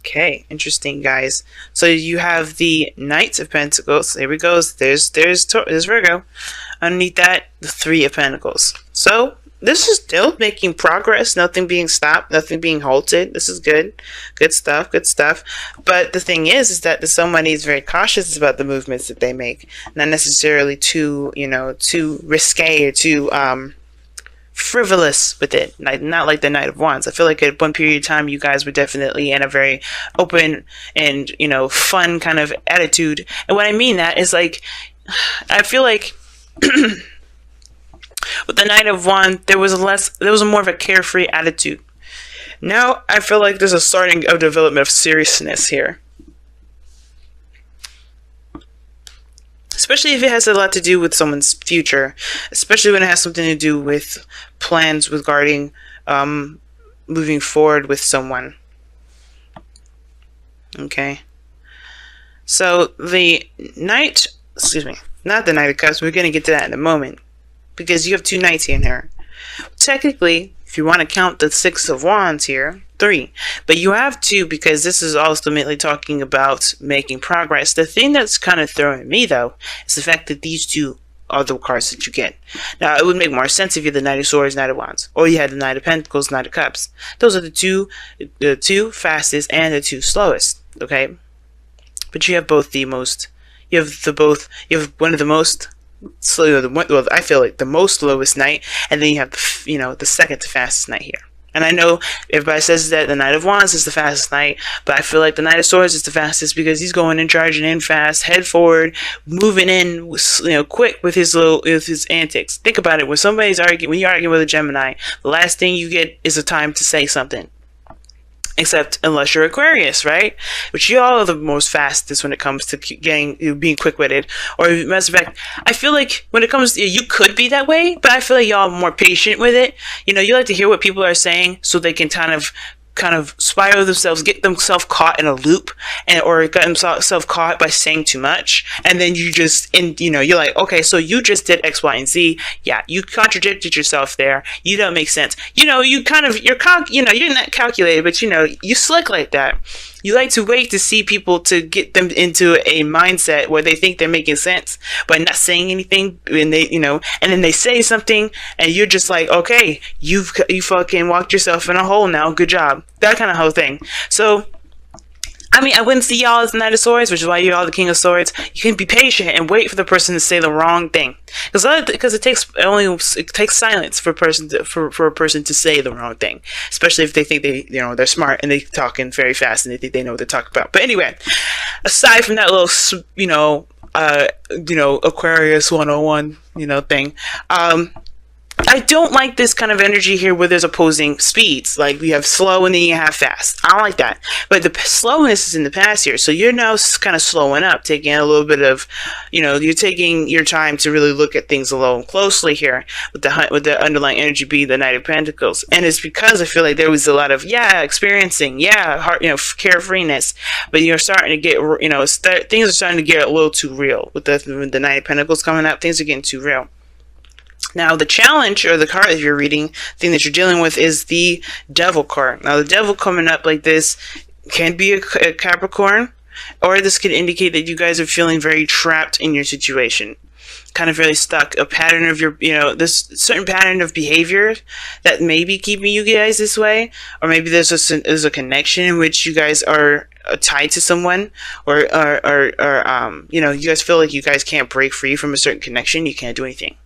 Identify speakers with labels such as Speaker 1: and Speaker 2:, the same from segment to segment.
Speaker 1: Okay, interesting, guys. So you have the Knight of Pentacles. There we go. There's Virgo. Underneath that, the Three of Pentacles. So this is still making progress. Nothing being stopped. Nothing being halted. This is good. Good stuff. Good stuff. But the thing is that somebody is very cautious about the movements that they make. Not necessarily too, too risque or too frivolous with it, not like the Knight of Wands. I feel like at one period of time you guys were definitely in a very open and fun kind of attitude. And what I mean that is, like, I feel like with the Knight of Wands there was a more of a carefree attitude. Now I feel like there's a starting of development of seriousness here, especially if it has a lot to do with someone's future, especially when it has something to do with plans regarding moving forward with someone. Okay. So the Knight, not the Knight of Cups, we're going to get to that in a moment, because you have two Knights in here. Technically, if you want to count the Six of Wands here, 3. But you have 2 because this is ultimately talking about making progress. The thing that's kind of throwing me, though, is the fact that these 2 are the cards that you get. Now, it would make more sense if you had the Knight of Swords, Knight of Wands, or you had the Knight of Pentacles, Knight of Cups. Those are the two fastest and the 2 slowest, okay? But you have both you have one of the most slow, well, I feel like the most slowest Knight, and then you have the second to fastest Knight here. And I know everybody says that the Knight of Wands is the fastest Knight, but I feel like the Knight of Swords is the fastest because he's going and charging in fast, head forward, moving in, quick with his antics. Think about it: when you're arguing with a Gemini, the last thing you get is a time to say something. Except unless you're Aquarius, right? Which you all are the most fastest when it comes to being quick-witted. Or, as a matter of fact, I feel like when it comes to, you could be that way, but I feel like y'all are more patient with it. You like to hear what people are saying so they can kind of spiral themselves, get themselves caught in a loop, or get themselves caught by saying too much, and then you're like, okay, so you just did X, Y, and Z. Yeah, you contradicted yourself there. You don't make sense. You're not calculated, but you slick like that. You like to wait to see people to get them into a mindset where they think they're making sense, but not saying anything, and then they say something, and you're just like, okay, you fucking walked yourself in a hole now. Good job. That kind of whole thing. So, I wouldn't see y'all as the Knight of Swords, which is why you're all the King of Swords. You can be patient and wait for the person to say the wrong thing, because it takes silence for a person to say the wrong thing, especially if they think they're smart and they're talking very fast and they think they know what they're talking about. But anyway, aside from that little Aquarius 101 thing, I don't like this kind of energy here where there's opposing speeds. Like, we have slow and then you have fast. I don't like that. But the slowness is in the past here. So you're now kind of slowing up, taking a little bit of, you're taking your time to really look at things a little closely here with the underlying energy being the Knight of Pentacles. And it's because I feel like there was a lot of, experiencing, carefreeness. But you're starting to get, things are starting to get a little too real. With the Knight of Pentacles coming up, things are getting too real. Now, the challenge, or the card that you're reading, thing that you're dealing with, is the Devil card. Now, the Devil coming up like this can be a Capricorn, or this could indicate that you guys are feeling very trapped in your situation. Kind of really stuck. A pattern of this certain pattern of behavior that may be keeping you guys this way. Or maybe there's a connection in which you guys are tied to someone, or you guys feel like you guys can't break free from a certain connection. You can't do anything.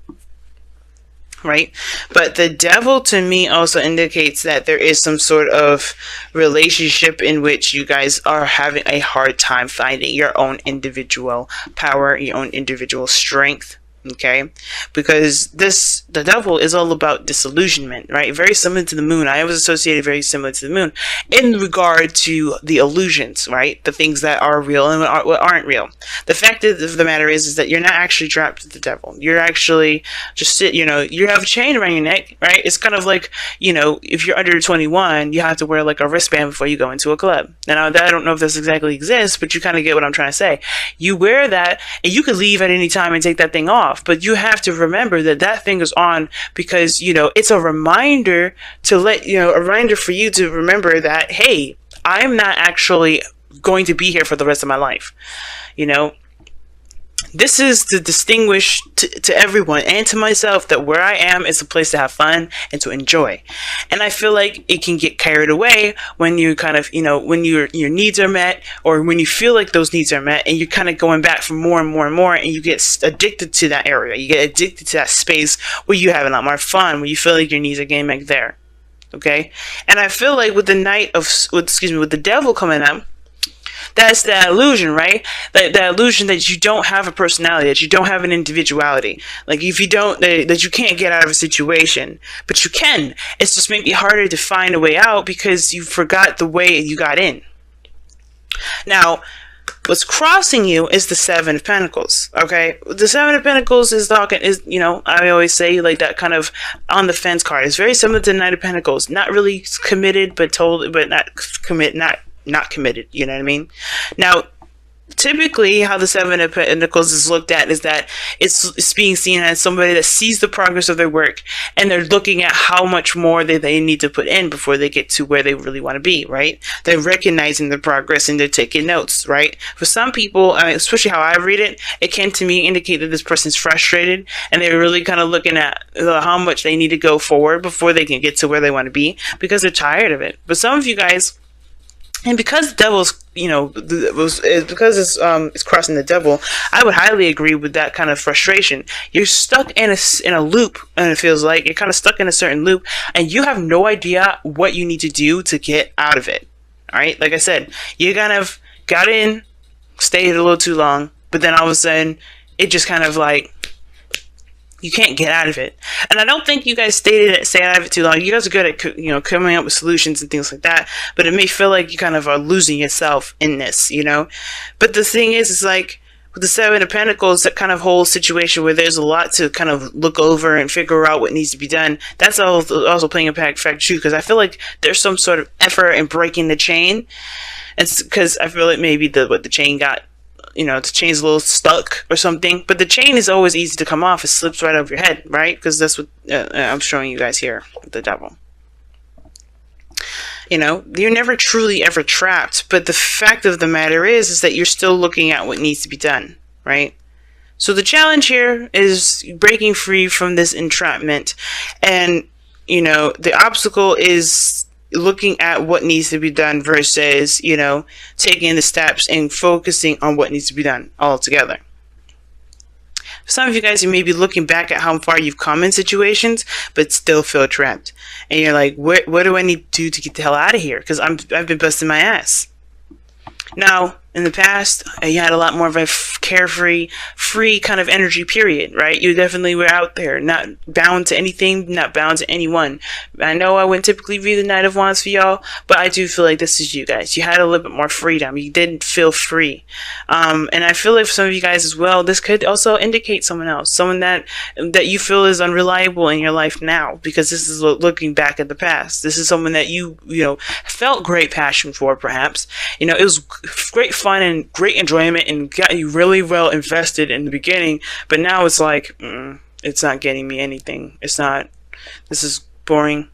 Speaker 1: Right? But the Devil to me also indicates that there is some sort of relationship in which you guys are having a hard time finding your own individual power, your own individual strength. Okay, because the Devil is all about disillusionment, right? Very similar to the Moon. I always associated very similar to the Moon in regard to the illusions, right? The things that are real and what aren't real. The fact of the matter is that you're not actually trapped with the Devil. You're actually just you have a chain around your neck, right? It's kind of like, if you're under 21, you have to wear like a wristband before you go into a club. Now, I don't know if this exactly exists, but you kind of get what I'm trying to say. You wear that, and you could leave at any time and take that thing off. But you have to remember that thing is on because, it's a reminder to a reminder for you to remember that, hey, I'm not actually going to be here for the rest of my life. You know, this is to distinguish to everyone and to myself that where I am is a place to have fun and to enjoy. And I feel like it can get carried away when you kind of, when your needs are met, or when you feel like those needs are met, and you're kind of going back for more and more and more, and you get addicted to that area. You get addicted to that space where you have a lot more fun, where you feel like your needs are getting met there. Okay? And I feel like with the devil coming up, that's that illusion, right? That illusion that you don't have a personality, that you don't have an individuality. Like if you don't, that you can't get out of a situation, but you can. It's just maybe harder to find a way out because you forgot the way you got in. Now, what's crossing you is the Seven of Pentacles. Okay, the Seven of Pentacles is I always say, like, that kind of on the fence card. It's very similar to the Knight of Pentacles. Not really committed, but not committed, you know what I mean? Now, typically how the Seven of Pentacles is looked at is that it's being seen as somebody that sees the progress of their work, and they're looking at how much more they need to put in before they get to where they really want to be, right? They're recognizing the progress and they're taking notes, right? For some people, especially how I read it, it can to me indicate that this person's frustrated, and they're really kind of looking at how much they need to go forward before they can get to where they want to be, because they're tired of it. But some of you guys, and because the devil's, because it's crossing the devil, I would highly agree with that kind of frustration. You're stuck in a loop, and it feels like you're kind of stuck in a certain loop, and you have no idea what you need to do to get out of it. All right, like I said, you kind of got in, stayed a little too long, but then all of a sudden, it just kind of like, you can't get out of it. And I don't think you guys stay out of it too long. You guys are good at, coming up with solutions and things like that, but it may feel like you kind of are losing yourself in this, But the thing is like, with the Seven of Pentacles, that kind of whole situation where there's a lot to kind of look over and figure out what needs to be done, that's also playing a factor too, because I feel like there's some sort of effort in breaking the chain. It's because I feel like maybe the chain got, the chain's a little stuck or something, but the chain is always easy to come off. It slips right over your head, right? Because that's what I'm showing you guys here with the devil. You're never truly ever trapped, but the fact of the matter is that you're still looking at what needs to be done, right? So the challenge here is breaking free from this entrapment, and the obstacle is looking at what needs to be done versus, taking the steps and focusing on what needs to be done altogether. Some of you guys, you may be looking back at how far you've come in situations, but still feel trapped. And you're like, what do I need to do to get the hell out of here? Because I've been busting my ass. Now, in the past, you had a lot more of a carefree, free kind of energy period, right? You definitely were out there, not bound to anything, not bound to anyone. I know I wouldn't typically read the Knight of Wands for y'all, but I do feel like this is you guys. You had a little bit more freedom. You didn't feel free. And I feel like for some of you guys as well, this could also indicate someone else, someone that you feel is unreliable in your life now, because this is looking back at the past. This is someone that you felt great passion for, perhaps. It was great fun and great enjoyment and got you really well invested in the beginning, but now it's like, it's not getting me anything. It's not, this is boring.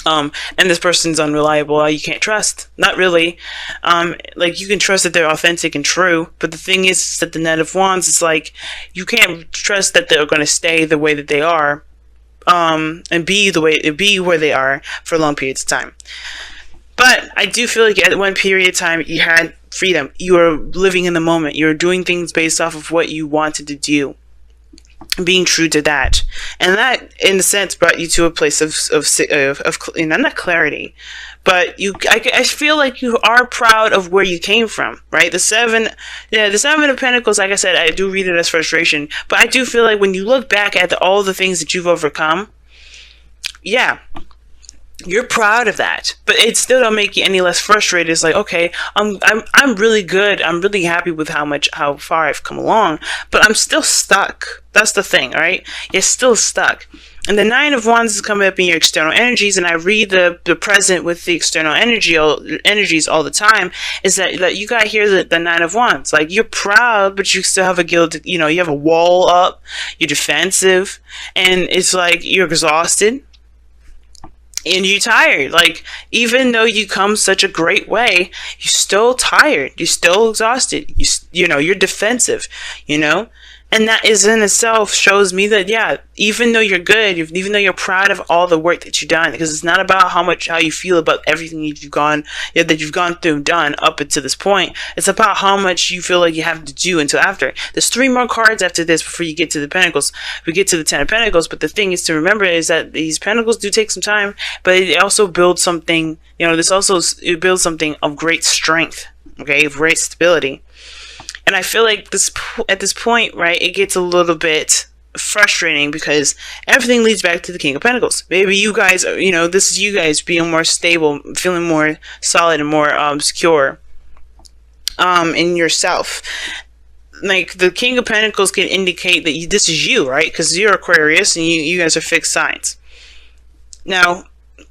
Speaker 1: And this person's unreliable. You can't trust. Not really. Like, you can trust that they're authentic and true, but the thing is that the Knight of Wands is like, you can't trust that they're going to stay the way that they are, and be where they are for long periods of time. But I do feel like at one period of time, you had freedom. You were living in the moment. You were doing things based off of what you wanted to do, being true to that. And that, in a sense, brought you to a place of not clarity, but I feel like you are proud of where you came from, right? The Seven of Pentacles, like I said, I do read it as frustration, but I do feel like when you look back at all the things that you've overcome, yeah, you're proud of that, but it still don't make you any less frustrated. It's like, okay, I'm really good. I'm really happy with how far I've come along, but I'm still stuck. That's the thing, right? You're still stuck. And the Nine of Wands is coming up in your external energies, and I read the present with the external energies all the time, is that you got here the Nine of Wands. Like, you're proud, but you still have a guilt, you have a wall up, you're defensive, and it's like you're exhausted. and you're tired. Like, even though you come such a great way, you're still tired. You're still exhausted. You know, you're defensive, you know? And that is in itself shows me that, yeah, even though you're good, even though you're proud of all the work that you've done, because it's not about how you feel about everything that you've gone through and done up until this point. It's about how much you feel like you have to do until after. There's 3 more cards after this before you get to the Pentacles. We get to the 10 of Pentacles, but the thing is to remember is that these Pentacles do take some time, but it also builds something, you know, it builds something of great strength, okay, of great stability. And I feel like at this point, right, it gets a little bit frustrating because everything leads back to the King of Pentacles. Maybe you guys, you know, this is you guys being more stable, feeling more solid and more secure in yourself. Like, the King of Pentacles can indicate that this is you, right? Because you're Aquarius and you guys are fixed signs. Now,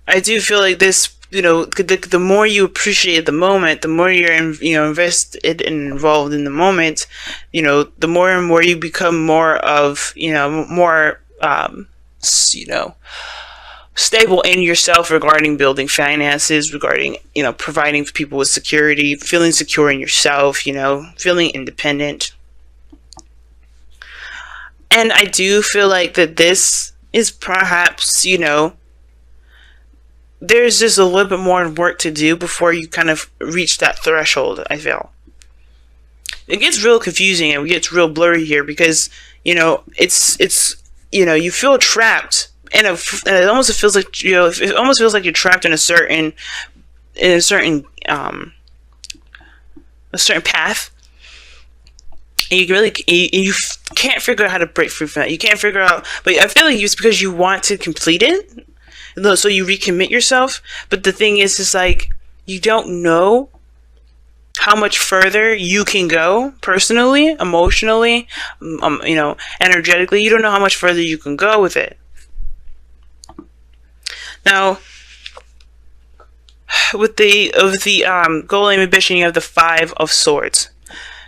Speaker 1: I do feel like this, you know, the more you appreciate the moment, the more you're, invested and involved in the moment, you know, the more and more you become more of, more, stable in yourself regarding building finances, regarding, providing people with security, feeling secure in yourself, feeling independent. And I do feel like that this is perhaps, there's just a little bit more work to do before you kind of reach that threshold, I feel. It gets real confusing and it gets real blurry here because, it's you feel trapped and it almost feels like, it almost feels like you're trapped in a certain path. And you can't figure out how to break free from that. You can't figure out, but I feel like it's because you want to complete it. So you recommit yourself, but the thing is, it's like you don't know how much further you can go personally, emotionally, energetically. You don't know how much further you can go with it. Now, with the goal and ambition, you have the 5 of Swords.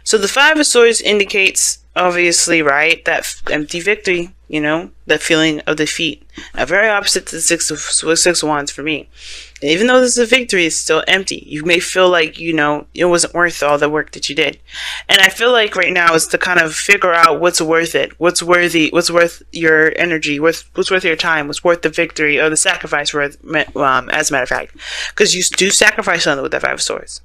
Speaker 1: So the 5 of Swords indicates, obviously, right, that empty victory, that feeling of defeat. Now, very opposite to the 6 of Wands for me. And even though this is a victory, it's still empty. You may feel like, it wasn't worth all the work that you did. And I feel like right now is to kind of figure out what's worth it, what's worth your energy, what's worth your time, what's worth the victory or the sacrifice, as a matter of fact. Because you do sacrifice something with that 5 of Swords.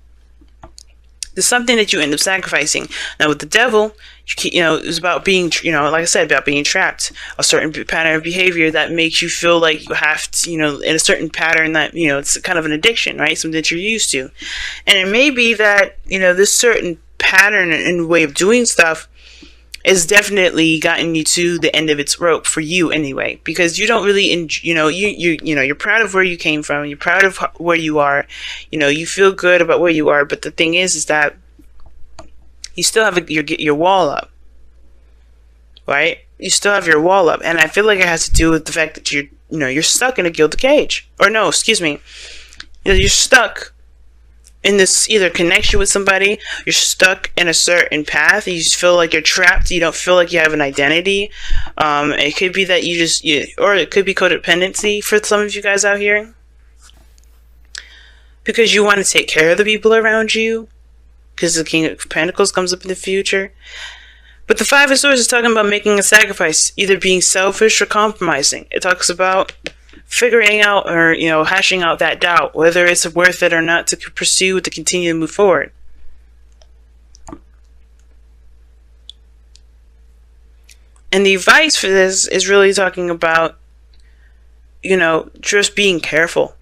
Speaker 1: There's something that you end up sacrificing. Now with the Devil, it's about being, like I said, about being trapped. A certain pattern of behavior that makes you feel like you have to, in a certain pattern that, it's kind of an addiction, right? Something that you're used to. And it may be that, this certain pattern and way of doing stuff is definitely gotten you to the end of its rope for you anyway, because you don't really, you're proud of where you came from, you're proud of where you are, you feel good about where you are, but the thing is that you still have your wall up, right? You still have your wall up, and I feel like it has to do with the fact that you're stuck in a gilded cage, or no, excuse me, you're stuck in this either connection with somebody, you're stuck in a certain path, you just feel like you're trapped, you don't feel like you have an identity. It could be that or it could be codependency for some of you guys out here. Because you want to take care of the people around you, because the King of Pentacles comes up in the future. But the 5 of Swords is talking about making a sacrifice, either being selfish or compromising. It talks about figuring out or, hashing out that doubt, whether it's worth it or not to pursue, to continue to move forward. And the advice for this is really talking about, just being careful,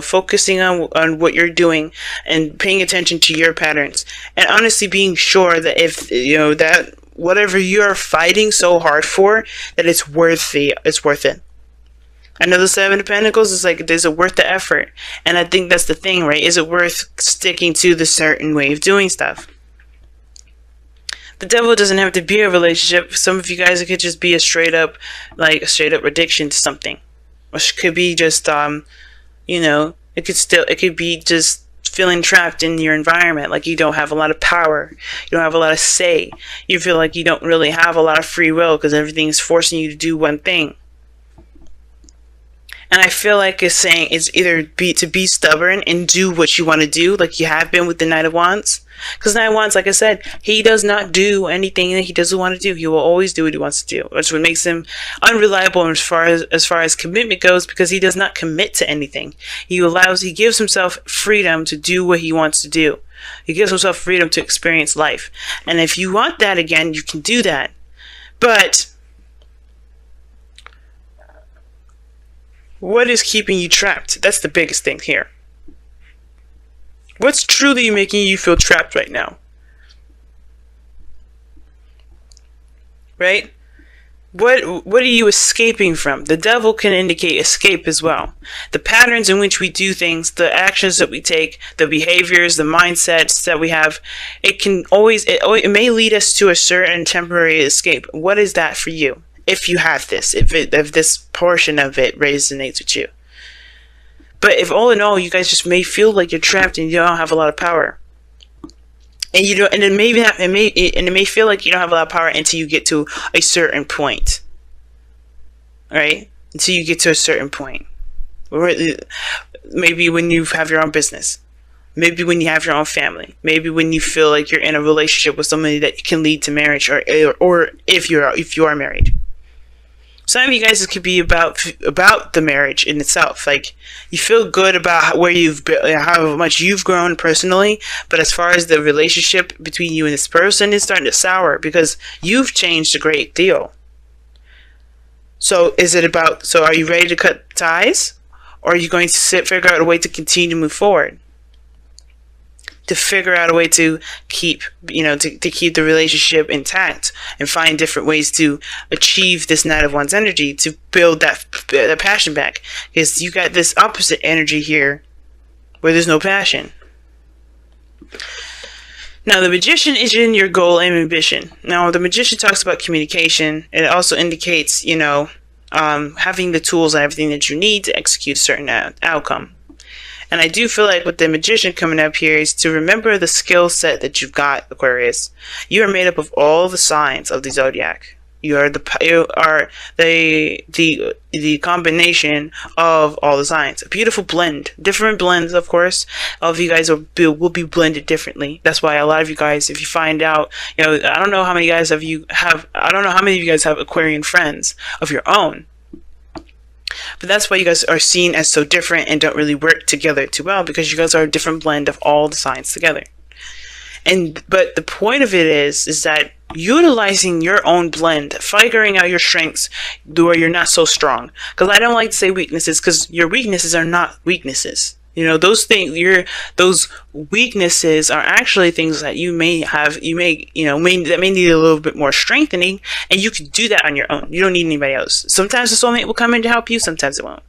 Speaker 1: focusing on what you're doing and paying attention to your patterns. And honestly being sure that if, that whatever you're fighting so hard for, that it's worth it. I know the 7 of Pentacles is like, is it worth the effort? And I think that's the thing, right? Is it worth sticking to the certain way of doing stuff? The Devil doesn't have to be a relationship. Some of you guys, it could just be a straight up addiction to something. Or it could be just, it could be just feeling trapped in your environment. Like you don't have a lot of power. You don't have a lot of say. You feel like you don't really have a lot of free will because everything is forcing you to do one thing. And I feel like it's saying it's either to be stubborn and do what you want to do, like you have been with the Knight of Wands. Because Knight of Wands, like I said, he does not do anything that he doesn't want to do. He will always do what he wants to do. That's what makes him unreliable as far as commitment goes, because he does not commit to anything. He gives himself freedom to do what he wants to do. He gives himself freedom to experience life. And if you want that again, you can do that. But what is keeping you trapped? That's the biggest thing here. What's truly making you feel trapped right now? Right? What are you escaping from? The devil can indicate escape as well. The patterns in which we do things, the actions that we take, the behaviors, the mindsets that we have, it may lead us to a certain temporary escape. What is that for you? If you have this, if this portion of it resonates with you. But if all in all, you guys just may feel like you're trapped and you don't have a lot of power. And it may feel like you don't have a lot of power until you get to a certain point. Right? Until you get to a certain point. Maybe when you have your own business. Maybe when you have your own family. Maybe when you feel like you're in a relationship with somebody that can lead to marriage, or if you are married. Some of you guys, it could be about the marriage in itself. Like, you feel good about where you've been, how much you've grown personally, but as far as the relationship between you and this person is starting to sour because you've changed a great deal. So are you ready to cut ties? Or are you going to figure out a way to continue to move forward? To figure out a way to keep the relationship intact and find different ways to achieve this Knight of Wands energy, to build that passion back. Because you got this opposite energy here where there's no passion. Now, the Magician is in your goal and ambition. Now, the Magician talks about communication. It also indicates, having the tools and everything that you need to execute a certain outcome. And I do feel like with the Magician coming up here is to remember the skill set that you've got, Aquarius. You are made up of all the signs of the zodiac. You are the combination of all the signs. A beautiful blend. Different blends, of course. All of you guys will be blended differently. That's why a lot of you guys, if you find out, I don't know how many of you guys have Aquarian friends of your own. But that's why you guys are seen as so different and don't really work together too well, because you guys are a different blend of all the signs together. But the point of it is that utilizing your own blend, figuring out your strengths where you're not so strong. Because I don't like to say weaknesses, because your weaknesses are not weaknesses. Those weaknesses are actually things that you may have, that may need a little bit more strengthening, and you can do that on your own. You don't need anybody else. Sometimes the soulmate will come in to help you, sometimes it won't.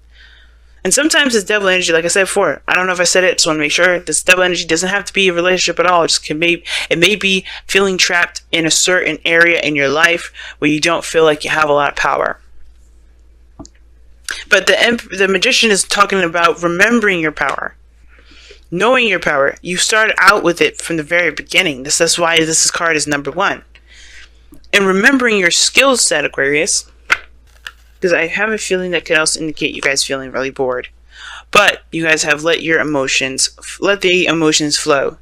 Speaker 1: And sometimes this devil energy, like I said before, I don't know if I said it, just want to make sure, this devil energy doesn't have to be a relationship at all. It may be feeling trapped in a certain area in your life where you don't feel like you have a lot of power. But the Magician is talking about remembering your power, knowing your power. You start out with it from the very beginning. That's why this card is number 1. And remembering your skill set, Aquarius, because I have a feeling that could also indicate you guys feeling really bored. But you guys have let the emotions flow.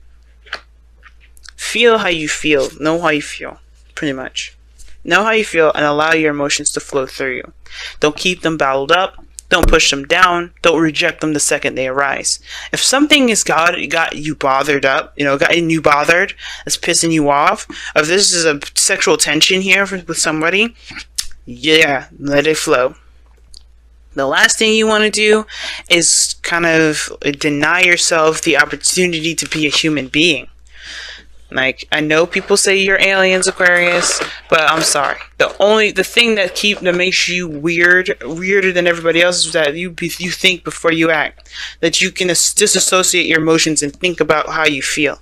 Speaker 1: Feel how you feel. Know how you feel, pretty much. Know how you feel and allow your emotions to flow through you. Don't keep them bottled up. Don't push them down. Don't reject them the second they arise. If something has got you bothered up, gotten you bothered, that's pissing you off, if this is a sexual tension here with somebody, yeah, let it flow. The last thing you want to do is kind of deny yourself the opportunity to be a human being. Like, I know people say you're aliens, Aquarius, but I'm sorry. The thing that makes you weirder than everybody else, is that you think before you act. That you can disassociate your emotions and think about how you feel.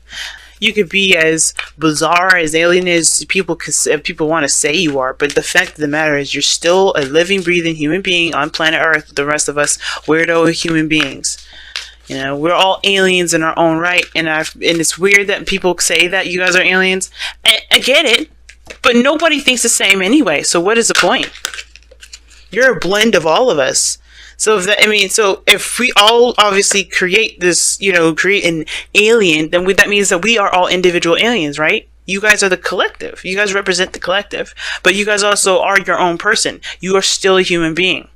Speaker 1: You could be as bizarre, as alien as people want to say you are, but the fact of the matter is you're still a living, breathing human being on planet Earth. The rest of us weirdo human beings. We're all aliens in our own right, and it's weird that people say that you guys are aliens. I get it, but nobody thinks the same anyway, so what is the point? You're a blend of all of us. So if that, I mean, so if we all obviously create this, create an alien, then that means that we are all individual aliens, right? You guys are the collective. You guys represent the collective, but you guys also are your own person. You are still a human being.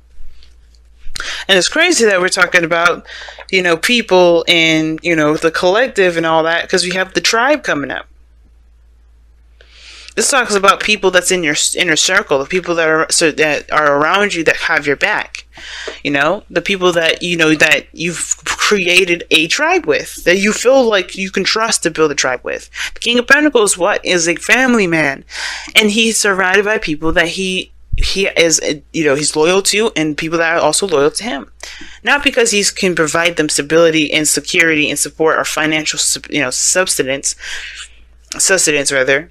Speaker 1: And it's crazy that we're talking about, people and, the collective and all that, because we have the tribe coming up. This talks about people that's in your inner circle, the people that are around you that have your back. The people that that you've created a tribe with, that you feel like you can trust to build a tribe with. The King of Pentacles, is a family man, and he's surrounded by people that he is, he's loyal to, and people that are also loyal to him. Not because he can provide them stability and security and support or financial, sustenance rather.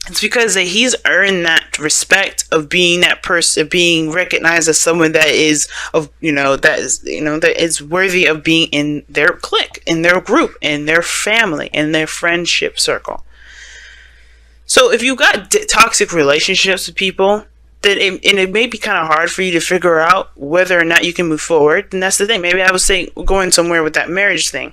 Speaker 1: It's because he's earned that respect of being that person, being recognized as someone that is that is worthy of being in their clique, in their group, in their family, in their friendship circle. So if you've got toxic relationships with people, then it may be kind of hard for you to figure out whether or not you can move forward. And that's the thing. Maybe I would say going somewhere with that marriage thing.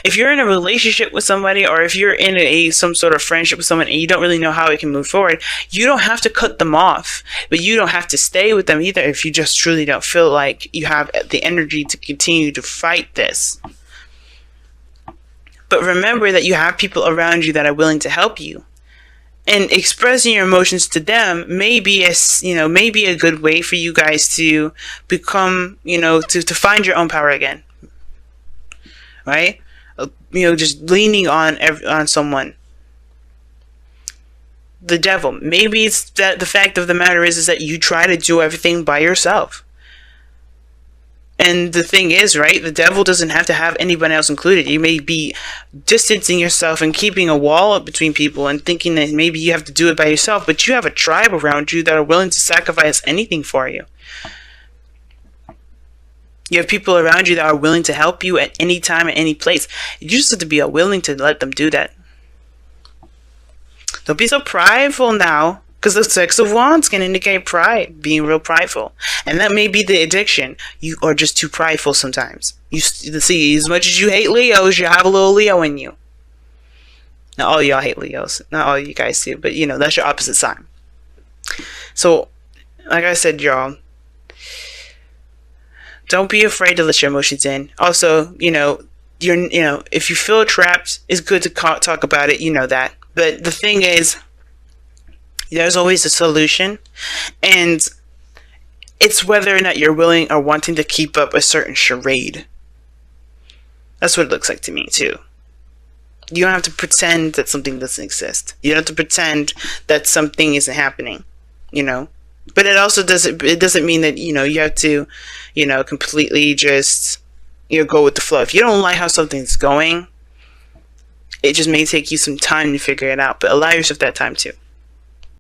Speaker 1: If you're in a relationship with somebody, or if you're in some sort of friendship with someone and you don't really know how it can move forward, you don't have to cut them off, but you don't have to stay with them either if you just truly don't feel like you have the energy to continue to fight this. But remember that you have people around you that are willing to help you. And expressing your emotions to them may be a good way for you guys to become, to find your own power again. Right? Just leaning on someone. The devil. Maybe it's that the fact of the matter is that you try to do everything by yourself. And the thing is, right, the devil doesn't have to have anyone else included. You may be distancing yourself and keeping a wall up between people and thinking that maybe you have to do it by yourself, but you have a tribe around you that are willing to sacrifice anything for you. You have people around you that are willing to help you at any time, at any place. You just have to be willing to let them do that. Don't be so prideful now, because the Six of Wands can indicate pride, being real prideful. And that may be the addiction. You are just too prideful sometimes. You see, as much as you hate Leos, you have a little Leo in you. Not all y'all hate Leos. Not all you guys do, but that's your opposite sign. So, like I said, y'all, don't be afraid to let your emotions in. Also, if you feel trapped, it's good to talk about it. You know that. But the thing is, there's always a solution, and it's whether or not you're willing or wanting to keep up a certain charade. That's what it looks like to me too. You don't have to pretend that something doesn't exist. You don't have to pretend that something isn't happening. But it also doesn't mean that you have to completely just go with the flow. If you don't like how something's going, it just may take you some time to figure it out, but allow yourself that time too.